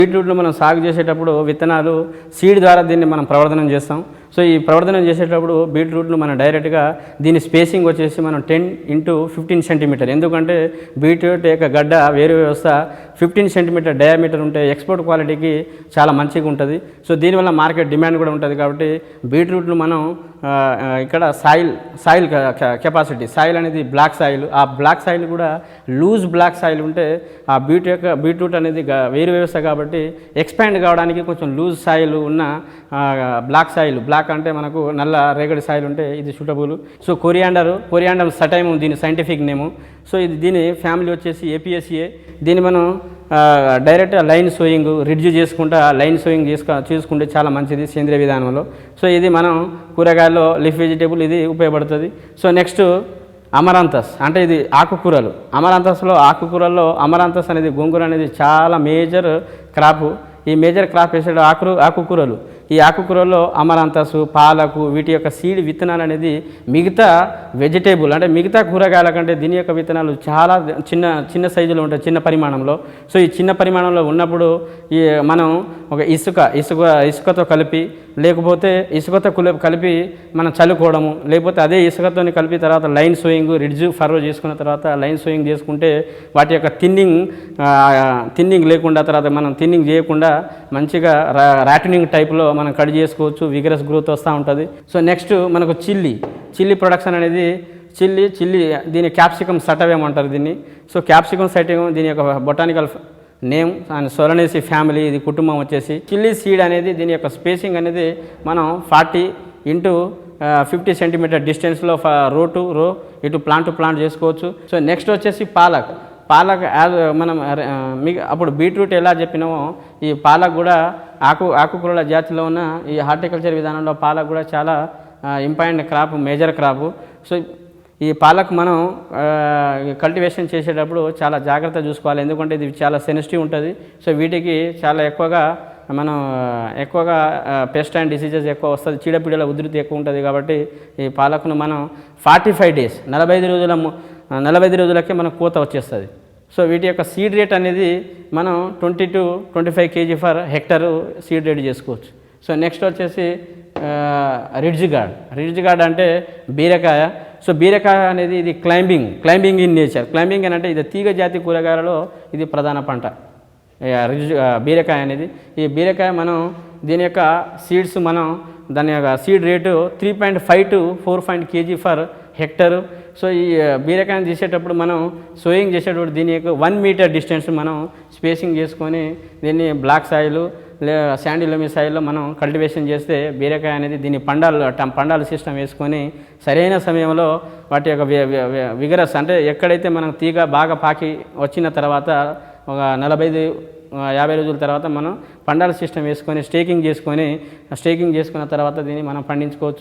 బీట్రూట్‌లో మనం సాగు చేసేటప్పుడు విత్తనాలు సీడ్ ద్వారా దీన్ని మనం ప్రవర్ధనం చేస్తాం. సో ఈ ప్రవర్ధనం చేసేటప్పుడు బీట్రూట్‌ను మనం డైరెక్ట్‌గా దీని స్పేసింగ్ వచ్చేసి మనం 10 x 15 సెంటీమీటర్. ఎందుకంటే బీట్రూట్ యొక్క గడ్డ వేరు వ్యవస్థ 15 సెంటీమీటర్ డయామీటర్ ఉంటే ఎక్స్పోర్ట్ క్వాలిటీకి చాలా మంచిగా ఉంటుంది. సో దీనివల్ల మార్కెట్ డిమాండ్ కూడా ఉంటుంది. కాబట్టి బీట్రూట్‌ను మనం ఇక్కడ సాయిల్ కెపాసిటీ, సాయిల్ అనేది బ్లాక్ సాయిల్. ఆ బ్లాక్ సాయిల్ కూడా లూజ్ బ్లాక్ సాయిల్ ఉంటే ఆ బీట్రూట్ అనేది వేరు వ్యవస్థ కాబట్టి ఎక్స్పాండ్ కావడానికి కొంచెం లూజ్ సాయిల్ ఉన్న బ్లాక్ అంటే మనకు నల్ల రేగడి సాయిల్ ఉంటే ఇది సూటబుల్. సో కొరియాండర్ సటైమ్ దీని సైంటిఫిక్ నేము. సో దీని ఫ్యామిలీ వచ్చేసి ఏపీఎస్ఏ. దీన్ని మనం direct line sowing ridge line sowing చేసుకుంటే చాలా మంచిది సేంద్రియ విధానంలో. సో ఇది మనం కూరగాయల్లో లీఫ్ వెజిటేబుల్ ఇది ఉపయోగపడుతుంది. సో నెక్స్ట్ అమరాంతస్ అంటే ఇది ఆకుకూరలు. ఆకుకూరల్లో అమరాంతస్ అనేది గోంగూర అనేది చాలా మేజర్ క్రాపు. ఈ మేజర్ క్రాప్ వేసే ఆకుకూరలు. ఈ ఆకుకూరల్లో అమరాంతసు, పాలకు వీటి యొక్క సీడ్ విత్తనాలు అనేది మిగతా వెజిటేబుల్ అంటే మిగతా కూరగాయల కంటే దీని యొక్క విత్తనాలు చాలా చిన్న సైజులో ఉంటాయి, చిన్న పరిమాణంలో. సో ఈ చిన్న పరిమాణంలో ఉన్నప్పుడు ఈ మనం ఒక ఇసుకతో కలిపి లేకపోతే ఇసుకతో కలిపి మనం చల్లుకోవడము, లేకపోతే అదే ఇసుకతో కలిపి తర్వాత లైన్ సోయింగ్ రిడ్జ్ ఫర్రో చేసుకున్న తర్వాత లైన్ సోయింగ్ చేసుకుంటే వాటి యొక్క థిన్నింగ్ లేకుండా తర్వాత మనం థిన్నింగ్ చేయకుండా మంచిగా ర్యాటనింగ్ టైప్లో మనం కట్ చేసుకోవచ్చు. విగరస్ గ్రోత్ వస్తూ ఉంటుంది. సో నెక్స్ట్ మనకు చిల్లీ ప్రొడక్షన్ అనేది చిల్లీ దీని క్యాప్సికమ్ సటవేమ్ అంటారు దీన్ని. సో క్యాప్సికమ్ సటవేమ్ దీని యొక్క బొటానికల్ నేమ్ అండ్ సోలనేసి ఫ్యామిలీ ఇది కుటుంబం వచ్చేసి. చిల్లీ సీడ్ అనేది దీని యొక్క స్పేసింగ్ అనేది మనం 40 x 50 సెంటీమీటర్ డిస్టెన్స్లో రో టు రో ఇటు ప్లాంట్ టు ప్లాంట్ చేసుకోవచ్చు. సో నెక్స్ట్ వచ్చేసి పాలక్ మనం అప్పుడు బీట్రూట్ ఎలా చెప్పినామో ఈ పాలక్ కూడా ఆకుకూరల జాతిలో ఉన్న ఈ హార్టికల్చర్ విధానంలో పాలక్ కూడా చాలా important crop, major crop. So ఈ పాలక్ మనం కల్టివేషన్ చేసేటప్పుడు చాలా జాగ్రత్త చూసుకోవాలి. ఎందుకంటే ఇది చాలా సెన్సిటివ్ ఉంటుంది. సో వీటికి చాలా ఎక్కువగా పెస్ట్ అండ్ డిసీజెస్ ఎక్కువ వస్తుంది, చీడపీడల ఉధృతి ఎక్కువ ఉంటుంది. కాబట్టి ఈ పాలకును మనం 45 డేస్ 45 రోజులకే మనకు కోత వచ్చేస్తుంది. సో వీటి యొక్క సీడ్ రేట్ అనేది మనం 20 to 25 kg for hectare seed rate చేసుకోవచ్చు. సో నెక్స్ట్ వచ్చేసి రిడ్జ్ గార్డ్ అంటే బీరకాయ. సో బీరకాయ అనేది ఇది క్లైంబింగ్ ఇన్ నేచర్. క్లైంబింగ్ అని అంటే ఇది తీగ జాతి కూరగాయలలో ఇది ప్రధాన పంట బీరకాయ అనేది. ఈ బీరకాయ మనం దీని యొక్క సీడ్స్ దాని యొక్క seed rate 3.5 to 4 kg per hectare. So ఈ బీరకాయని తీసేటప్పుడు మనం సోయింగ్ చేసేటప్పుడు దీని యొక్క 1 మీటర్ డిస్టెన్స్ మనం స్పేసింగ్ చేసుకొని దీన్ని సాయిల్ శాండీ లోమి సాయిల్లో మనం కల్టివేషన్ చేస్తే బీరకాయ అనేది దీన్ని పండాల సిస్టమ్ వేసుకొని సరైన సమయంలో వాటి యొక్క విగరస్ అంటే ఎక్కడైతే మనం తీగ బాగా పాకి వచ్చిన తర్వాత ఒక 40-50 రోజుల తర్వాత మనం పండాల సిస్టమ్ వేసుకొని స్టేకింగ్ చేసుకున్న తర్వాత దీన్ని మనం పండించుకోవచ్చు.